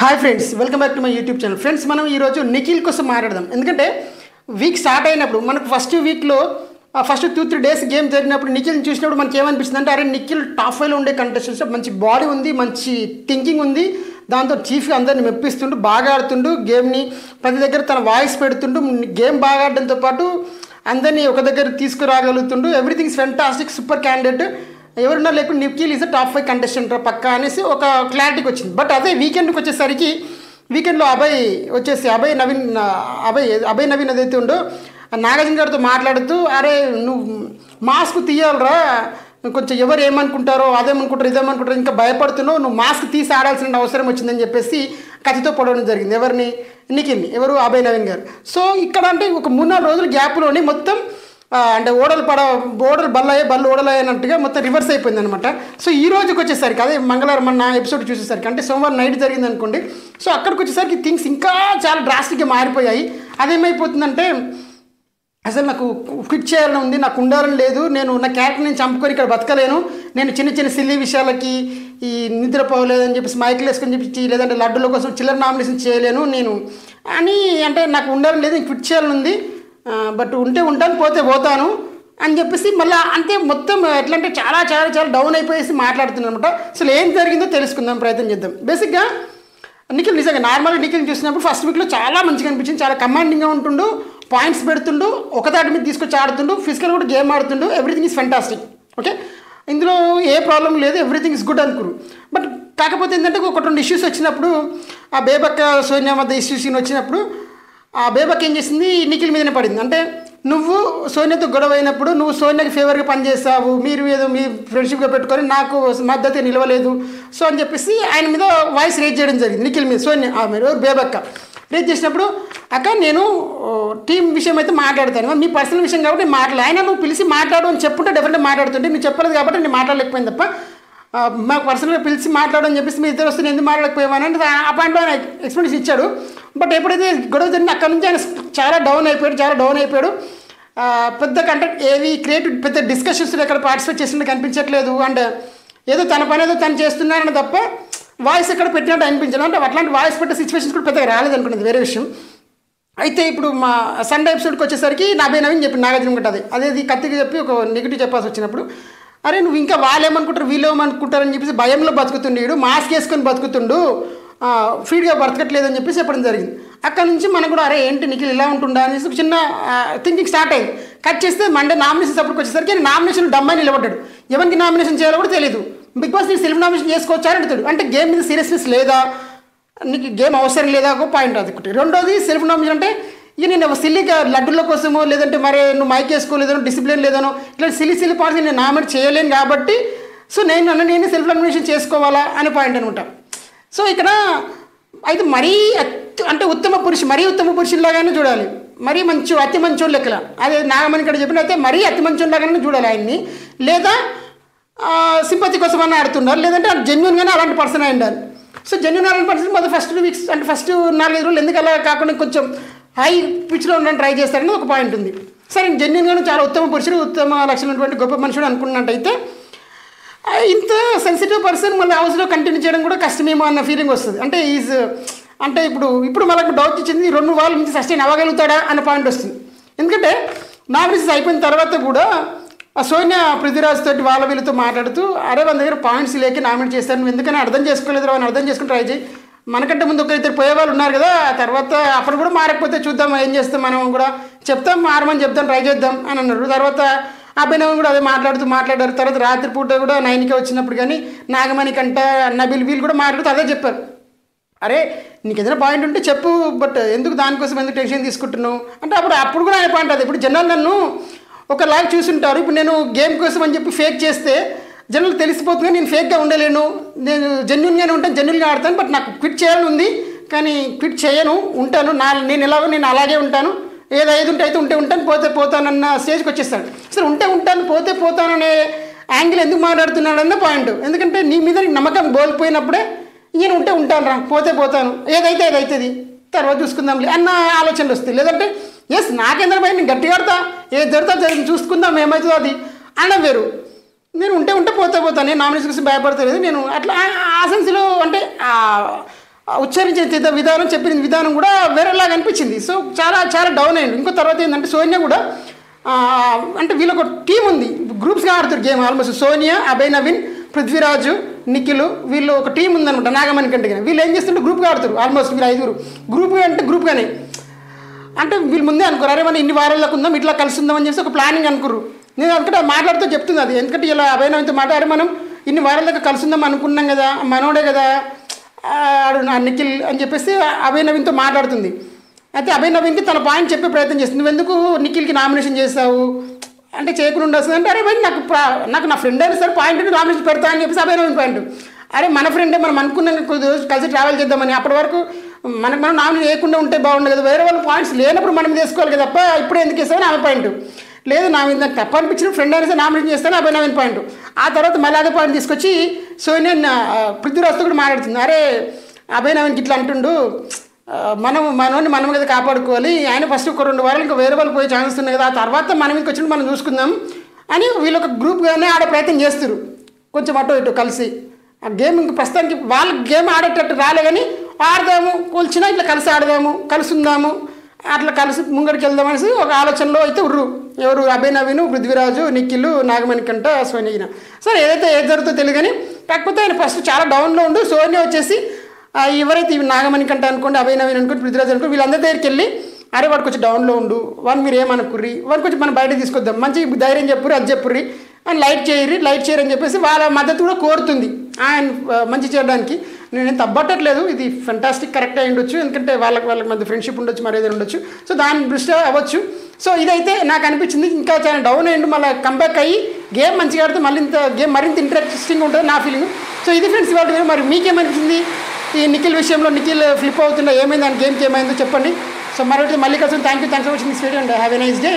Hi friends, welcome back to my YouTube channel. Friends, మనం ఈరోజు నిఖిల్ కోసం మాట్లాడదాం. ఎందుకంటే వీక్ స్టార్ట్ అయినప్పుడు మనకు ఫస్ట్ వీక్లో ఫస్ట్ 2-3 డేస్ గేమ్ జరిగినప్పుడు నిఖిల్ని చూసినప్పుడు మనకి ఏమనిపిస్తుంది అంటే, అరే నిఖిల్ టాప్ 5లో ఉండే కంటెస్టెంట్స్, మంచి బాడీ ఉంది, మంచి థింకింగ్ ఉంది, దాంతో చీఫ్గా అందరిని మెప్పిస్తుండు, బాగా ఆడుతుండు, గేమ్ని ప్రతి దగ్గర తన వాయిస్ పెడుతుండు, గేమ్ బాగా ఆడడంతో పాటు అందరినీ ఒక దగ్గర తీసుకురాగలుగుతుండు. ఎవ్రీథింగ్ ఫెంటాస్టిక్, సూపర్ క్యాండిడేట్, ఎవరున్నా లేకుండా నిఖిల్ ఈజ్ టాప్ 5 కంటెస్టెంట్ పక్కా అనేసి ఒక క్లారిటీకి వచ్చింది. బట్ అదే వీకెండ్కి వచ్చేసరికి వీకెండ్లో అభయ్ నవీన్ ఏదైతే ఉందో నాగార్జున గారితో మాట్లాడుతూ, అరే నువ్వు మాస్క్ తీయాలరా, కొంచెం ఎవరు ఏమనుకుంటారో ఇదేమనుకుంటారో ఇంకా భయపడుతున్నావు, నువ్వు మాస్క్ తీసి ఆడాల్సిన అవసరం వచ్చిందని చెప్పేసి కత్తితో పొడవడం జరిగింది. ఎవరిని? నిఖిల్ని. ఎవరు? అభయ్ నవీన్ గారు. సో ఇక్కడ అంటే ఒక 3-4 రోజుల గ్యాప్లోని మొత్తం అంటే ఓడలు బళ్ళు ఓడలయ్యనట్టుగా మొత్తం రివర్స్ అయిపోయింది అనమాట. సో ఈ రోజుకి వచ్చేసరికి అదే మంగళవారం మన ఎపిసోడ్ చూసేసరికి అంటే సోమవారం నైట్ జరిగింది అనుకోండి. సో అక్కడికి వచ్చేసరికి థింగ్స్ ఇంకా చాలా డ్రాస్టిక్గా మారిపోయాయి. అదేమైపోతుందంటే, అసలు నాకు క్విట్ చేయాలని ఉంది, నాకు ఉండాలని లేదు, నేను నా క్యారెక్టర్ నేను చంపుకొని ఇక్కడ బతకలేను, నేను చిన్న చిన్న సిల్లీ విషయాలకి ఈ నిద్రపోలేదని చెప్పేసి మైకులు వేసుకొని చెప్పి, లేదంటే లడ్డుల కోసం చిల్లర నామినేషన్ చేయలేను నేను అని, అంటే నాకు ఉండాలని లేదు, క్విట్ చేయాలని ఉంది, బట్ ఉంటే ఉంటాను, పోతే పోతాను అని చెప్పేసి మళ్ళీ అంతే మొత్తం ఎట్లా అంటే చాలా చాలా చాలా డౌన్ అయిపోయేసి మాట్లాడుతున్నాను అనమాట. అసలు ఏం జరిగిందో తెలుసుకుందాం, ప్రయత్నం చేద్దాం. బేసిక్గా నిఖిల్ నిజంగా నార్మల్గా నిఖిల్ చూసినప్పుడు ఫస్ట్ వీక్లో చాలా మంచిగా అనిపించింది, చాలా కమాండింగ్గా ఉంటుండు, పాయింట్స్ పెడుతుండు, ఒకదాటి మీద తీసుకొచ్చి ఆడుతుండు, ఫిజికల్ కూడా గేమ్ ఆడుతుండు, ఎవ్రీథింగ్ ఈజ్ ఫెంటాస్టిక్. ఓకే, ఇందులో ఏ ప్రాబ్లం లేదు, ఎవ్రీథింగ్ ఇస్ గుడ్ అనుకురు. బట్ కాకపోతే ఏంటంటే ఒక 2 ఇష్యూస్ వచ్చినప్పుడు, ఆ బేబక్క సోనియా మధ్య ఇష్యూస్ వచ్చినప్పుడు ఆ బేబక్ ఏం చేసింది, నిఖిల్ మీదనే పడింది. అంటే నువ్వు సోనియాతో గొడవ అయినప్పుడు నువ్వు సోనియాకి ఫేవర్గా పనిచేస్తావు, మీరు ఏదో మీ ఫ్రెండ్షిప్గా పెట్టుకొని నాకు మద్దతు నిలవలేదు సో అని చెప్పేసి ఆయన మీద వాయిస్ రేజ్ చేయడం జరిగింది. నిఖిల్ మీద సోనియా మీరు బేబక్క రేజ్ చేసినప్పుడు, అక్క నేను టీం విషయం అయితే మాట్లాడతాను, మీ పర్సనల్ విషయం కాబట్టి నేను మాట్లాడు, ఆయన నువ్వు పిలిచి మాట్లాడు అని చెప్పుంటే డెఫినెట్గా మాట్లాడుతుంటే, నువ్వు చెప్పలేదు కాబట్టి నేను మాట్లాడలేకపోయింది తప్ప, మాకు పర్సనల్గా పిలిచి మాట్లాడని చెప్పేసి మీ ఇద్దరు వస్తే నేను ఎందుకు మాట్లాడకపోయామని అంటే ఆ పాయింట్లో ఆయన ఎక్స్ప్లెనేషన్ ఇచ్చాడు. బట్ ఎప్పుడైతే గొడవ జరిగింది అక్కడ నుంచి ఆయన చాలా డౌన్ అయిపోయాడు. పెద్ద కంటెంట్ ఏవి క్రియేటివ్ పెద్ద డిస్కషన్స్ ఎక్కడ పార్టిసిపేట్ చేసినట్టు కనిపించట్లేదు, అండ్ ఏదో తన పని ఏదో తను చేస్తున్నారని తప్ప వాయిస్ ఎక్కడ పెట్టినట్టు అనిపించడం. అంటే అట్లాంటి వాయిస్ పెట్టే సిచ్యువేషన్స్ కూడా పెద్దగా రాలేదు అనుకున్నది వేరే విషయం. అయితే ఇప్పుడు మా సండే ఎపిసోడ్కి వచ్చేసరికి అభయ్ నవీన్ చెప్పి నాగార్జున ఉంటుంది అదేది కత్తికి చెప్పి ఒక నెగిటివ్ చెప్పాల్సి వచ్చినప్పుడు, అరే నువ్వు ఇంకా వాళ్ళు ఏమనుకుంటారు వీళ్ళు ఏమనుకుంటారని చెప్పేసి భయంలో బతుకుతుండేడు, మాస్క్ వేసుకొని బతుకుతుండు, ఫీడ్గా బ్రతకట్లేదని చెప్పేసి చెప్పడం జరిగింది. అక్కడ నుంచి మనకు కూడా అరే ఏంటి నిఖిల్ ఇలా ఉంటుందా అనేసి చిన్న థింకింగ్ స్టార్ట్ అయింది. కట్ చేస్తే మండే నామినేషన్స్ అప్పటికి వచ్చేసరికి నామినేషన్ డమ్మాయి నిలబడ్డాడు, ఎవరికి నామినేషన్ చేయాలో కూడా తెలియదు. బిగ్ బాస్ నీకు సెల్ఫ్ నామినేషన్ చేసుకోవచ్చా అని అడుగుతాడు. అంటే గేమ్ మీద సీరియస్నెస్ లేదా, నీకు గేమ్ అవసరం లేదా ఒక పాయింట్ అది ఒకటి. రెండోది సెల్ఫ్ నామినేషన్ అంటే ఇక నేను సిల్లీగా లడ్డుల కోసమో లేదంటే మరి నువ్వు మైక్ వేసుకోలేదనో డిసిప్లిన్ లేదనో ఇట్లా సిల్లీ పాయింట్స్ నేను నామినేట్ చేయలేను కాబట్టి సో నేను సెల్ఫ్ నామినేషన్ చేసుకోవాలా అనే పాయింట్ అనమాట. సో ఇక్కడ అయితే మరీ అంటే ఉత్తమ పురుషుల్లాగానే చూడాలి, మరీ అతి మంచోళ్ళు లెక్కల, అదే నాగమణి ఇక్కడ చెప్పిన అయితే మరీ అతి మంచోళ్ళలాగానే చూడాలి ఆయన్ని, లేదా సింపతి కోసం అని ఆడుతున్నారు, లేదంటే జెన్యున్గానే అలాంటి పర్సన్ అయి ఉండాలి. సో జెన్యున్ అలాంటి పర్సన్ మొదటి ఫస్ట్ 2 వీక్స్ అంటే ఫస్ట్ 4-5 రోజులు ఎందుకు అలా కాకుండా కొంచెం హై పిచ్లో ఉండడానికి ట్రై చేస్తారని ఒక పాయింట్ ఉంది. సరే జెన్యున్గానే చాలా ఉత్తమ లక్షణం ఉన్నటువంటి గొప్ప మనుషుడు అనుకున్నట్టయితే ఇంత సెన్సిటివ్ పర్సన్ మళ్ళీ హౌస్లో కంటిన్యూ చేయడం కూడా కష్టమేమో అన్న ఫీలింగ్ వస్తుంది. అంటే ఇప్పుడు మనకు డౌట్ ఇచ్చింది 2 వారాల నుంచి సస్టైన్ అవ్వగలుగుతాడా అన్న పాయింట్ వస్తుంది. ఎందుకంటే నామినేషన్స్ అయిపోయిన తర్వాత కూడా సోనియా పృథ్వీరాజ్ తోటి వీళ్ళతో మాట్లాడుతూ, అరే వాళ్ళ దగ్గర పాయింట్స్ లేక నామినేట్ చేస్తారు, నువ్వు ఎందుకని అర్థం చేసుకోలేదు, అని అర్థం చేసుకుని ట్రై చేయి, మనకంటే ముందు 1-2 పోయేవాళ్ళు ఉన్నారు కదా, తర్వాత అప్పుడు కూడా మారకపోతే చూద్దాం ఏం చేస్తాం, మనం కూడా చెప్తాం మారమని చెప్తాం, ట్రై చేద్దాం అని అన్నారు. తర్వాత అభినవ్ కూడా అదే మాట్లాడారు. తర్వాత రాత్రిపూట కూడా 9కే వచ్చినప్పుడు కానీ నాగమణి కంట నబిల్ వీళ్ళు కూడా మాట్లాడుతూ అదే చెప్పారు, అరే నీకు ఏదైనా పాయింట్ ఉంటే చెప్పు, బట్ ఎందుకు దానికోసం ఎందుకు టెన్షన్ తీసుకుంటున్నావు అంటే అప్పుడు కూడా ఆయన పాయింట్ అది. ఇప్పుడు జనాలు నన్ను ఒకలాగా చూసుంటారు, ఇప్పుడు నేను గేమ్ కోసం అని చెప్పి ఫేక్ చేస్తే జనాలు తెలిసిపోతుంది, నేను ఫేక్గా ఉండలేను, నేను జెన్యున్గానే ఉంటాను, జెన్యున్గా ఆడతాను, బట్ నాకు క్విట్ చేయాలని ఉంది కానీ క్విట్ చేయను, ఉంటాను, నేను అలాగే ఉంటాను, ఏది 5 ఉంటే అయితే ఉంటాను, పోతే పోతానన్న స్టేజ్కి వచ్చేస్తాడు. అసలు ఉంటాను పోతే పోతాననే యాంగిల్ ఎందుకు మాట్లాడుతున్నాడన్న పాయింట్. ఎందుకంటే నీ మీద నమ్మకం కోల్పోయినప్పుడే నేను ఉంటాను రా, పోతే పోతాను, ఏదైతే అది అవుతుంది, తర్వాత చూసుకుందాంలే అన్న ఆలోచనలు వస్తాయి. లేదంటే ఎస్ నాకెందుకు భయం, నేను గట్టిగా ఆడతా, ఏది జరుగుతా చూసుకుందాం ఏమవుతుందో అది అన్న వేరు. నేను ఉంటే పోతాను, నేను నామినేషన్ కోసం భయపడతలేదు, నేను అట్లా ఆ సెన్స్లో అంటే ఉచ్చరించిన విధానం చెప్పిన విధానం కూడా వేరేలాగా అనిపించింది. సో చాలా చాలా డౌన్ అయ్యింది. ఇంకో తర్వాత ఏంటంటే సోనియా కూడా అంటే వీళ్ళొక టీం ఉంది, గ్రూప్స్గా ఆడుతారు గేమ్ ఆల్మోస్ట్. సోనియా, అభయ్ నవీన్, పృథ్వీరాజు, నిఖిల్ వీళ్ళు ఒక టీం ఉందనమాట నాగమణి కంటే. వీళ్ళు ఏం చేస్తుంటే గ్రూప్గా ఆడుతారు ఆల్మోస్ట్. వీళ్ళు 5 గ్రూప్గా అంటే గ్రూప్గానే అంటే వీళ్ళు ముందే అనుకోరు, అరే మనం ఇన్ని వారాలకు ఉందాం ఇట్లా కలిసి ఉందాం అని చెప్పేసి ఒక ప్లానింగ్ అనుకోరు. నేను అనుకుంటే మాట్లాడుతూ చెప్తుంది అది, ఎందుకంటే ఇలా అభయ్ నవీన్తో మాట్లాడి మనం ఇన్ని వారాల దాకా కలిసి ఉందాం అనుకున్నాం కదా, మనోడే కదా ఆడు నా నిఖిల్ అని చెప్పేసి అభయ్ నవీన్తో మాట్లాడుతుంది. అయితే అభయ్ నవీన్కి తన పాయింట్ చెప్పే ప్రయత్నం చేస్తుంది. నువ్వెందుకు నిఖిల్కి నామినేషన్ చేస్తావు అంటే చేయకుండా ఉండాల్సింది అంటే, అరే భయ్ నాకు నా ఫ్రెండ్ అయినా సరే పాయింట్ నామినేషన్ పెడతా అని చెప్పేసి అభయ్ నవీన్ పాయింట్. అరే మన ఫ్రెండే, మనం అనుకున్నాం కొద్ది రోజు కలిసి ట్రావెల్ చేద్దామని, అప్పటి వరకు మనకు మనం నామినేట్ చేయకుండా ఉంటే బాగుండదు కదా, వేరే వాళ్ళ పాయింట్స్ లేనప్పుడు మనం చేసుకోవాలి కదా తప్ప ఇప్పుడు ఎందుకు వేస్తామని ఆమె పాయింట్. లేదు నా మీద నాకు తప్ప అనిపించిన ఫ్రెండ్ అయినా సరే నామినేషన్ చేస్తాను అభయ్ నవీన్ పాయింట్. ఆ తర్వాత మళ్ళీ అదే పాయింట్ తీసుకొచ్చి సోనియా పృథ్వీరాజ్తో కూడా మాట్లాడుతుంది, అరే అభయ్ నవీన్కి ఇట్లా అంటుండు, మనోని మనం కదా కాపాడుకోవాలి, ఆయన ఫస్ట్ ఒక 2 వారాలు ఇంకా వేరే వాళ్ళు పోయే ఛాన్సెస్ ఉన్నాయి కదా, ఆ తర్వాత మనం ఇంటికి వచ్చినప్పుడు మనం చూసుకుందాం అని వీళ్ళు ఒక గ్రూప్గానే ఆడే ప్రయత్నం చేస్తారు, కొంచెం అటు ఇటు కలిసి. ఆ గేమ్ ఇంక ప్రస్తుతానికి వాళ్ళకి గేమ్ ఆడేటట్టు రాలే, కానీ ఆడదాము కొలిచినా ఇట్లా కలిసి ఆడదాము, కలిసి ఉందాము, అట్లా కలిసి ముంగడికి వెళ్దాం అనేసి ఒక ఆలోచనలో అయితే ఎవరు అభయ్ నవీన్, పృథ్వీరాజు, నిఖిల్, నాగమణి కంట, సోనియా. సరే ఏదైతే ఏది జరుగుతుందో తెలియదు, కానీ కాకపోతే ఆయన ఫస్ట్ చాలా డౌన్లో ఉండు. సోనియా వచ్చేసి ఎవరైతే నాగమణి కంట అనుకోండి, అభయ్ నవీన్ అనుకోండి, పృథ్వీరాజు అనుకోండి, వీళ్ళందరి దగ్గరికి వెళ్ళి అరే వాడు కొంచెం డౌన్లో ఉండు, వాడు మీరు ఏమనుకుర్రి, వాడు కొంచెం మనం బయట తీసుకొద్దాం, మంచి ధైర్యం చెప్పుర్రి, అది చెప్పుర్రి అని లైట్ చేయరు అని చెప్పేసి వాళ్ళ మద్దతు కూడా కోరుతుంది ఆయన మంచి చేయడానికి. నేను తప్పట్టట్లేదు, ఇది ఫెంటాస్టిక్ కరెక్ట్ అయి ఉండొచ్చు, ఎందుకంటే వాళ్ళకి మధ్య ఫ్రెండ్షిప్ ఉండొచ్చు, మరి ఏదైనా ఉండొచ్చు. సో దాని దృష్ట్యా అవ్వచ్చు. సో ఇదైతే నాకు అనిపించింది ఇంకా చాలా డౌన్ అయ్యిండు, మళ్ళీ కంబ్యాక్ అయ్యి గేమ్ మంచిగా ఆడితే మళ్ళీ గేమ్ మరింత ఇంట్రెస్టింగ్ ఉంటుంది నా ఫీలింగ్. సో ఇది ఫ్రెండ్స్ ఇవాళ. మరి మీకేమనిపించింది ఈ నిఖిల్ విషయంలో? నిఖిల్ ఫ్లిప్ అవుతుందా, ఏమైంది దాని గేమ్కి ఏమైందో చెప్పండి. సో మరొకటి మళ్ళీ కలిసి thank you for watching this video and have a nice day.